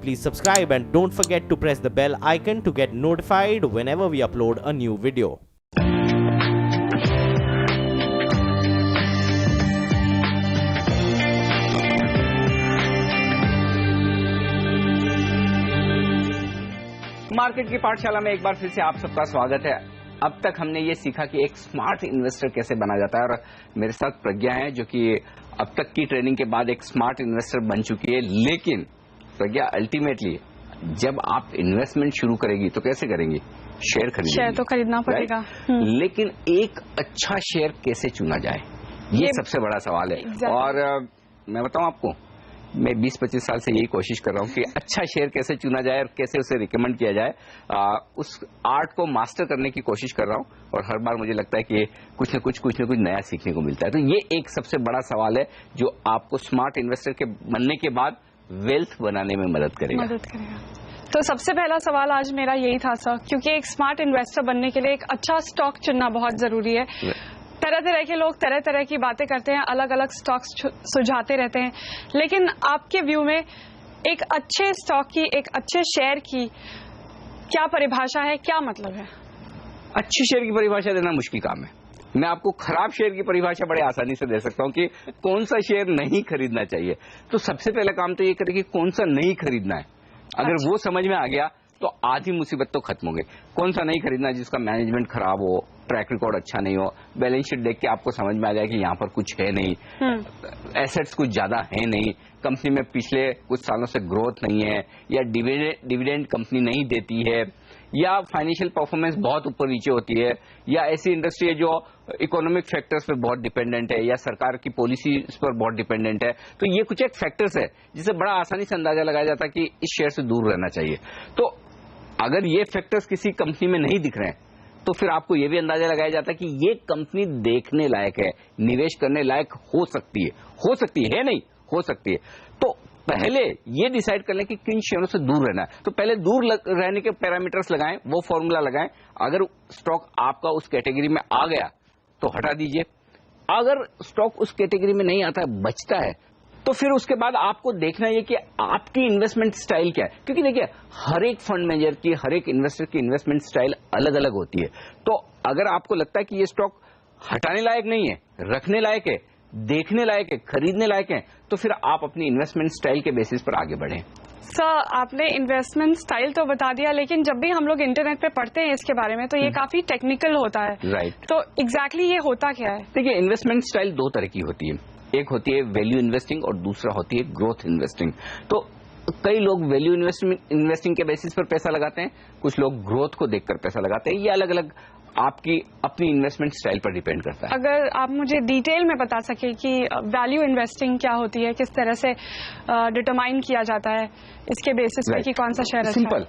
please subscribe and don't forget to press the bell icon to get notified whenever we upload a new video. Market की पाठशाला में एक बार फिर से आप सबका स्वागत है। अब तक हमने ये सीखा कि एक स्मार्ट इन्वेस्टर कैसे बना जाता है, और मेरे साथ प्रज्ञा है जो कि अब तक की ट्रेनिंग के बाद एक स्मार्ट इन्वेस्टर बन चुकी है। लेकिन प्रज्ञा, अल्टीमेटली जब आप इन्वेस्टमेंट शुरू करेगी तो कैसे करेंगी? शेयर खरीदेंगी। शेयर तो खरीदना पड़ेगा। लेकिन एक अच्छा शेयर कैसे चुना जाए, ये सबसे बड़ा सवाल है। और मैं बताऊं आपको, मैं 20-25 साल से यही कोशिश कर रहा हूं कि अच्छा शेयर कैसे चुना जाए और कैसे उसे रिकमेंड किया जाए। उस आर्ट को मास्टर करने की कोशिश कर रहा हूं, और हर बार मुझे लगता है कि कुछ न कुछ नया सीखने को मिलता है। तो ये एक सबसे बड़ा सवाल है जो आपको स्मार्ट इन्वेस्टर के बनने के बाद वेल्थ बनाने में मदद करेगा। तो सबसे पहला सवाल आज मेरा यही था सर, क्योंकि एक स्मार्ट इन्वेस्टर बनने के लिए एक अच्छा स्टॉक चुनना बहुत जरूरी है। तरह तरह के लोग तरह तरह की बातें करते हैं, अलग अलग स्टॉक्स सुझाते रहते हैं, लेकिन आपके व्यू में एक अच्छे स्टॉक की, एक अच्छे शेयर की क्या परिभाषा है, क्या मतलब है? अच्छे शेयर की परिभाषा देना मुश्किल काम है। मैं आपको खराब शेयर की परिभाषा बड़े आसानी से दे सकता हूं कि कौन सा शेयर नहीं खरीदना चाहिए। तो सबसे पहला काम तो ये करें कि कौन सा नहीं खरीदना है। अगर वो समझ में आ गया तो आधी मुसीबत तो खत्म हो गई। कौन सा नहीं खरीदना? जिसका मैनेजमेंट खराब हो, ट्रैक रिकॉर्ड अच्छा नहीं हो, बैलेंस शीट देख के आपको समझ में आ जाए कि यहाँ पर कुछ है नहीं, एसेट्स कुछ ज्यादा है नहीं, कंपनी में पिछले कुछ सालों से ग्रोथ नहीं है, या डिविडेंड कंपनी नहीं देती है, या फाइनेंशियल परफॉर्मेंस बहुत ऊपर नीचे होती है, या ऐसी इंडस्ट्री है जो इकोनॉमिक फैक्टर्स पे बहुत डिपेंडेंट है, या सरकार की पॉलिसी पर बहुत डिपेंडेंट है। तो ये कुछ एक फैक्टर्स है जिसे बड़ा आसानी से अंदाजा लगाया जाता है कि इस शेयर से दूर रहना चाहिए। तो अगर ये फैक्टर्स किसी कंपनी में नहीं दिख रहे हैं तो फिर आपको ये भी अंदाजा लगाया जाता है कि ये कंपनी देखने लायक है, निवेश करने लायक हो सकती है नहीं हो सकती है। तो पहले ये डिसाइड कर लें कि किन शेयरों से दूर रहना है। तो पहले दूर रहने के पैरामीटर्स लगाएं, वो फॉर्मूला लगाएं। अगर स्टॉक आपका उस कैटेगरी में आ गया तो हटा दीजिए। अगर स्टॉक उस कैटेगरी में नहीं आता है, बचता है, तो फिर उसके बाद आपको देखना है कि आपकी इन्वेस्टमेंट स्टाइल क्या है। क्योंकि देखिए, हर एक फंड मैनेजर की, हर एक इन्वेस्टर की इन्वेस्टमेंट स्टाइल अलग अलग होती है। तो अगर आपको लगता है कि ये स्टॉक हटाने लायक नहीं है, रखने लायक है, देखने लायक है, खरीदने लायक है, तो फिर आप अपनी इन्वेस्टमेंट स्टाइल के बेसिस पर आगे बढ़ें। सर, आपने इन्वेस्टमेंट स्टाइल तो बता दिया, लेकिन जब भी हम लोग इंटरनेट पे पढ़ते हैं इसके बारे में तो ये काफी टेक्निकल होता है। राइट। तो एग्जैक्टली ये होता क्या है? देखिए, इन्वेस्टमेंट स्टाइल दो तरह की होती है। एक होती है वैल्यू इन्वेस्टिंग और दूसरा होती है ग्रोथ इन्वेस्टिंग। तो कई लोग वैल्यू इन्वेस्टिंग के बेसिस पर पैसा लगाते हैं, कुछ लोग ग्रोथ को देखकर पैसा लगाते हैं। ये अलग अलग आपकी अपनी इन्वेस्टमेंट स्टाइल पर डिपेंड करता है। अगर आप मुझे डिटेल में बता सके कि वैल्यू इन्वेस्टिंग क्या होती है, किस तरह से डिटरमाइन किया जाता है इसके बेसिस पे कि कौन सा शेयर अच्छा है? सिंपल,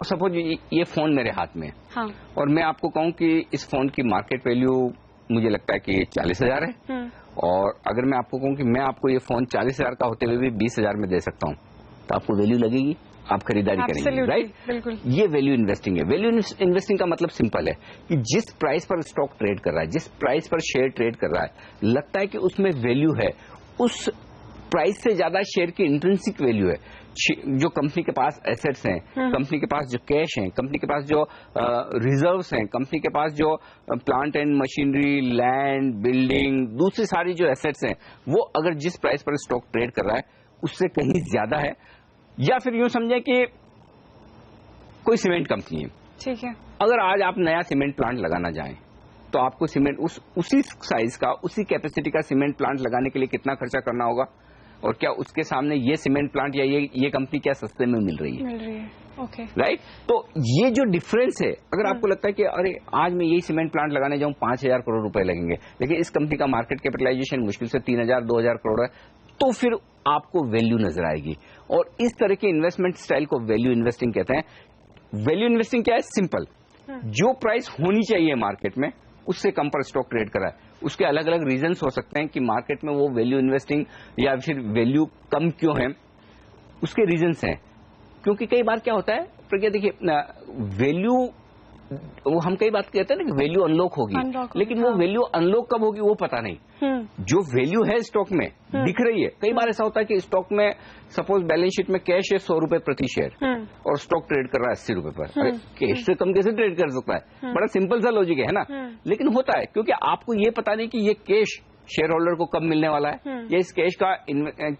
सपोज ये फोन मेरे हाथ में है। हाँ। और मैं आपको कहूं कि इस फोन की मार्केट वैल्यू मुझे लगता है कि 40,000 है, और अगर मैं आपको कहूं कि मैं आपको ये फोन 40,000 का होते हुए भी 20,000 में दे सकता हूं, तो आपको वैल्यू लगेगी, आप खरीदारी करेंगे। राइट? बिल्कुल। ये वैल्यू इन्वेस्टिंग है। वैल्यू इन्वेस्टिंग का मतलब सिंपल है कि जिस प्राइस पर स्टॉक ट्रेड कर रहा है, जिस प्राइस पर शेयर ट्रेड कर रहा है, लगता है कि उसमें वैल्यू है, उस प्राइस से ज्यादा शेयर की इंट्रिंसिक वैल्यू है। जो कंपनी के पास एसेट्स हैं, कंपनी के पास जो कैश है, कंपनी के पास जो रिजर्व्स हैं, कंपनी के पास जो plant and machinery, land, building, दूसरी सारी जो एसेट्स हैं, वो अगर जिस प्राइस पर स्टॉक ट्रेड कर रहा है उससे कहीं ज्यादा है। या फिर यूं समझें कि कोई सीमेंट कंपनी है। ठीक है। अगर आज आप नया सीमेंट प्लांट लगाना चाहें तो आपको सीमेंट उसी साइज का, उसी कैपेसिटी का सीमेंट प्लांट लगाने के लिए कितना खर्चा करना होगा, और क्या उसके सामने ये सीमेंट प्लांट या ये कंपनी क्या सस्ते में मिल रही है? ओके। राइट? तो ये जो डिफरेंस है, अगर आपको लगता है कि अरे आज मैं यही सीमेंट प्लांट लगाने जाऊं 5,000 करोड़ रुपए लगेंगे, लेकिन इस कंपनी का मार्केट कैपिटलाइजेशन मुश्किल से 3,000-2,000 करोड़ है, तो फिर आपको वैल्यू नजर आएगी। और इस तरह के इन्वेस्टमेंट स्टाइल को वैल्यू इन्वेस्टिंग कहते हैं। वैल्यू इन्वेस्टिंग क्या है? सिंपल, जो प्राइस होनी चाहिए मार्केट में उससे कम पर स्टॉक ट्रेड करा है। उसके अलग अलग रीजंस हो सकते हैं कि मार्केट में वो वैल्यू इन्वेस्टिंग या फिर वैल्यू कम क्यों है, उसके रीजंस हैं। क्योंकि कई बार क्या होता है प्रज्ञा, देखिए, वैल्यू वो हम कई बात कहते हैं ना कि वैल्यू अनलॉक होगी, लेकिन वो वैल्यू अनलॉक कब होगी वो पता नहीं। जो वैल्यू है स्टॉक में दिख रही है, कई बार ऐसा होता है कि स्टॉक में सपोज बैलेंस शीट में कैश है 100 रुपए प्रति शेयर और स्टॉक ट्रेड कर रहा है 80 रुपए पर। अरे कैश से कम कैसे ट्रेड कर सकता है? बड़ा सिंपल सा लॉजिक है ना, लेकिन होता है क्योंकि आपको ये पता नहीं कि ये कैश शेयर होल्डर को कब मिलने वाला है, या इस कैश का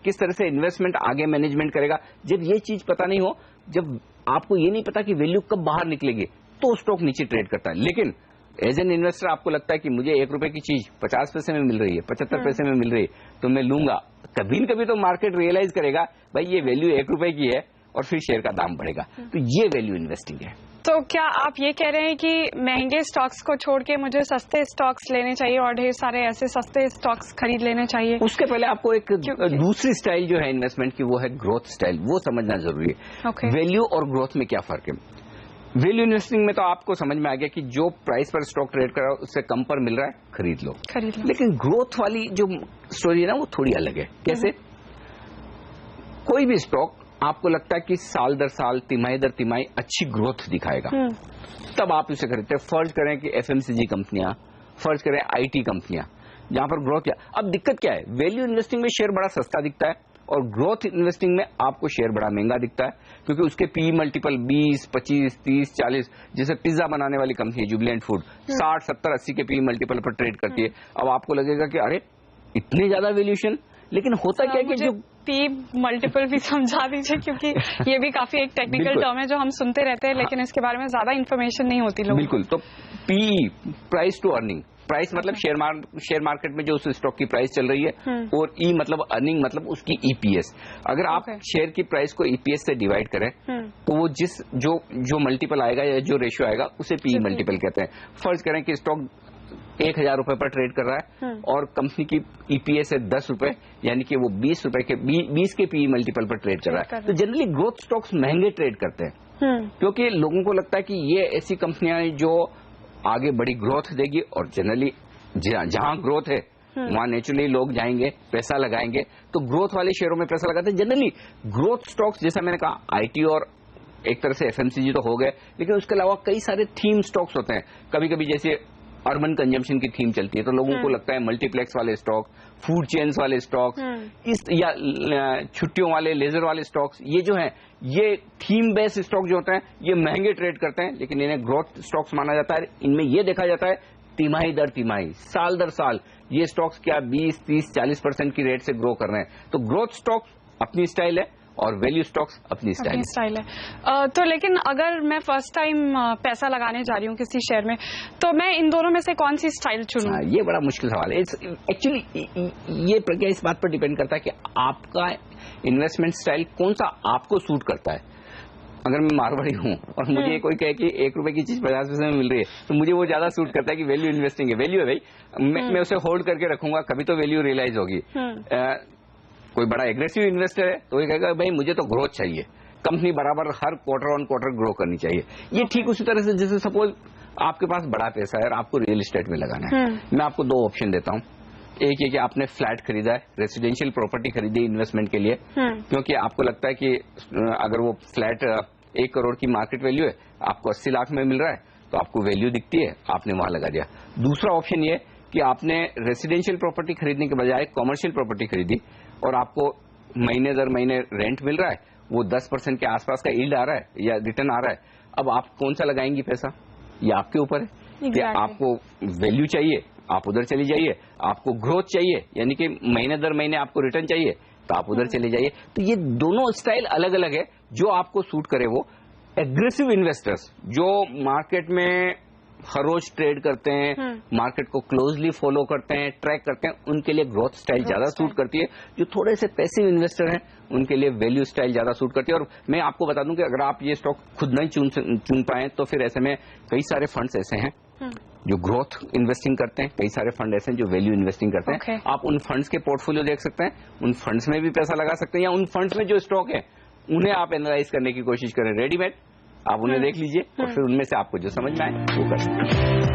किस तरह से इन्वेस्टमेंट आगे मैनेजमेंट करेगा। जब ये चीज पता नहीं हो, जब आपको ये नहीं पता कि वैल्यू कब बाहर निकलेगी, तो स्टॉक नीचे ट्रेड करता है। लेकिन एज एन इन्वेस्टर आपको लगता है कि मुझे 1 रुपए की चीज 50 पैसे में मिल रही है, 75 पैसे में मिल रही है, तो मैं लूंगा। कभी न कभी तो मार्केट रियलाइज करेगा भाई ये वैल्यू 1 रुपए की है, और फिर शेयर का दाम बढ़ेगा। तो ये वैल्यू इन्वेस्टिंग है। तो क्या आप ये कह रहे हैं कि महंगे स्टॉक्स को छोड़ के मुझे सस्ते स्टॉक्स लेने चाहिए और ढेर सारे ऐसे सस्ते स्टॉक्स खरीद लेने चाहिए? उसके पहले आपको एक दूसरी स्टाइल जो है इन्वेस्टमेंट की, वो है ग्रोथ स्टाइल। वो समझना जरूरी है। वैल्यू और ग्रोथ में क्या फर्क है? वैल्यू इन्वेस्टिंग में तो आपको समझ में आ गया कि जो प्राइस पर स्टॉक ट्रेड कर रहा है उससे कम पर मिल रहा है, खरीद लो। लेकिन ग्रोथ वाली जो स्टोरी है ना, वो थोड़ी अलग है। कैसे? कोई भी स्टॉक आपको लगता है कि साल दर साल, तिमाही दर तिमाही अच्छी ग्रोथ दिखाएगा, तब आप इसे खरीदते हैं। फर्ज करें कि एफएमसीजी कंपनियां, फर्ज करें आईटी कंपनियां, जहां पर ग्रोथ क्या। अब दिक्कत क्या है? वैल्यू इन्वेस्टिंग में शेयर बड़ा सस्ता दिखता है और ग्रोथ इन्वेस्टिंग में आपको शेयर बड़ा महंगा दिखता है, क्योंकि उसके पी मल्टीपल 20, 25, 30, 40, जैसे पिज्जा बनाने वाली कंपनी है जुबिलेंट फूड, 60, 70, 80 के पी मल्टीपल पर ट्रेड करती है। अब आपको लगेगा कि अरे इतने ज्यादा वैल्यूएशन, लेकिन होता क्या है कि जो पी मल्टीपल भी समझा दीजिए, क्योंकि ये भी काफी एक टेक्निकल टर्म है जो हम सुनते रहते हैं, लेकिन इसके बारे में ज्यादा इन्फॉर्मेशन नहीं होती लोगों को। बिल्कुल। तो P, price to earning, price मतलब शेयर मार्केट में जो उस स्टॉक की प्राइस चल रही है, और ई मतलब अर्निंग, मतलब उसकी ईपीएस। अगर आप शेयर की प्राइस को ईपीएस से डिवाइड करें तो वो जो मल्टीपल आएगा या जो रेशियो आएगा उसे पी मल्टीपल कहते हैं। फर्ज करें कि स्टॉक 1000 रुपए पर ट्रेड कर रहा है और कंपनी की ईपीएस है 10 रुपए, यानी कि वो 20 रुपए के 20 के पी मल्टीपल पर ट्रेड कर रहा है। तो जनरली ग्रोथ स्टॉक्स महंगे ट्रेड करते हैं, क्योंकि लोगों को लगता है कि ये ऐसी कंपनियां हैं जो आगे बड़ी ग्रोथ देगी, और जनरली जहां ग्रोथ है वहां नेचुरली लोग जाएंगे, पैसा लगाएंगे, तो ग्रोथ वाले शेयरों में पैसा लगाते हैं। जनरली ग्रोथ स्टॉक्स, जैसा मैंने कहा, आईटी और एक तरह से एफएमसीजी तो हो गए, लेकिन उसके अलावा कई सारे थीम स्टॉक्स होते हैं। कभी कभी जैसे अर्बन कंजम्पशन की थीम चलती है, तो लोगों को लगता है मल्टीप्लेक्स वाले स्टॉक, फूड चेन्स वाले स्टॉक्स, इस या छुट्टियों वाले, लेजर वाले स्टॉक्स, ये जो हैं, ये थीम बेस्ड स्टॉक जो होते हैं, ये महंगे ट्रेड करते हैं, लेकिन इन्हें ग्रोथ स्टॉक्स माना जाता है। इनमें ये देखा जाता है तिमाही दर तिमाही, साल दर साल ये स्टॉक्स क्या 20, 30, 40% की रेट से ग्रो कर रहे हैं। तो ग्रोथ स्टॉक्स अपनी स्टाइल है और वैल्यू स्टॉक्स अपनी स्टाइल है। तो लेकिन अगर मैं फर्स्ट टाइम पैसा लगाने जा रही हूँ किसी शेयर में, तो मैं इन दोनों में से कौन सी स्टाइल चुनूं? ये बड़ा मुश्किल सवाल है। एक्चुअली ये प्रक्रिया इस बात पर डिपेंड करता है कि आपका इन्वेस्टमेंट स्टाइल कौन सा आपको सूट करता है। अगर मैं मारवाड़ी हूँ और मुझे कोई कहे कि 1 रुपए की चीज 50 पैसे में मिल रही है, तो मुझे वो ज्यादा सूट करता है कि वैल्यू इन्वेस्टिंग है। वैल्यू है भाई, मैं उसे होल्ड करके रखूंगा, कभी तो वैल्यू रियलाइज होगी। कोई बड़ा एग्रेसिव इन्वेस्टर है तो ये कहेगा भाई मुझे तो ग्रोथ चाहिए, कंपनी बराबर हर क्वार्टर ऑन क्वार्टर ग्रो करनी चाहिए। ये ठीक उसी तरह से जैसे सपोज आपके पास बड़ा पैसा है और आपको रियल एस्टेट में लगाना है, मैं आपको 2 ऑप्शन देता हूँ। एक ये कि आपने फ्लैट खरीदा है, रेसिडेंशियल प्रॉपर्टी खरीदी इन्वेस्टमेंट के लिए, क्योंकि आपको लगता है कि अगर वो फ्लैट 1 करोड़ की मार्केट वैल्यू है, आपको 80 लाख में मिल रहा है, तो आपको वैल्यू दिखती है, आपने वहां लगा दिया। दूसरा ऑप्शन ये कि आपने रेसिडेंशियल प्रॉपर्टी खरीदने के बजाय कॉमर्शियल प्रॉपर्टी खरीदी और आपको महीने दर महीने रेंट मिल रहा है, वो 10% के आसपास का यील्ड आ रहा है या रिटर्न आ रहा है। अब आप कौन सा लगाएंगी पैसा, ये आपके ऊपर है। कि आपको वैल्यू चाहिए, आप उधर चली जाइए, आपको ग्रोथ चाहिए, यानी कि महीने दर महीने आपको रिटर्न चाहिए, तो आप उधर चले जाइए। तो ये दोनों स्टाइल अलग अलग है, जो आपको सूट करे वो। एग्रेसिव इन्वेस्टर्स जो मार्केट में हर रोज ट्रेड करते हैं, मार्केट को क्लोजली फॉलो करते हैं, ट्रैक करते हैं, उनके लिए ग्रोथ स्टाइल ज्यादा सूट करती है। जो थोड़े से पैसिव इन्वेस्टर हैं उनके लिए वैल्यू स्टाइल ज्यादा सूट करती है। और मैं आपको बता दूं कि अगर आप ये स्टॉक खुद नहीं चुन पाए तो फिर ऐसे में कई सारे फंड्स ऐसे हैं जो ग्रोथ इन्वेस्टिंग करते हैं, कई सारे फंड ऐसे हैं जो वैल्यू इन्वेस्टिंग करते हैं। आप उन फंड्स के पोर्टफोलियो देख सकते हैं, उन फंड्स में भी पैसा लगा सकते हैं, या उन फंड्स में जो स्टॉक है उन्हें आप एनालाइज करने की कोशिश करें। रेडीमेड आप उन्हें देख लीजिए और फिर उनमें से आपको जो समझ में आए वो कर सकते हैं।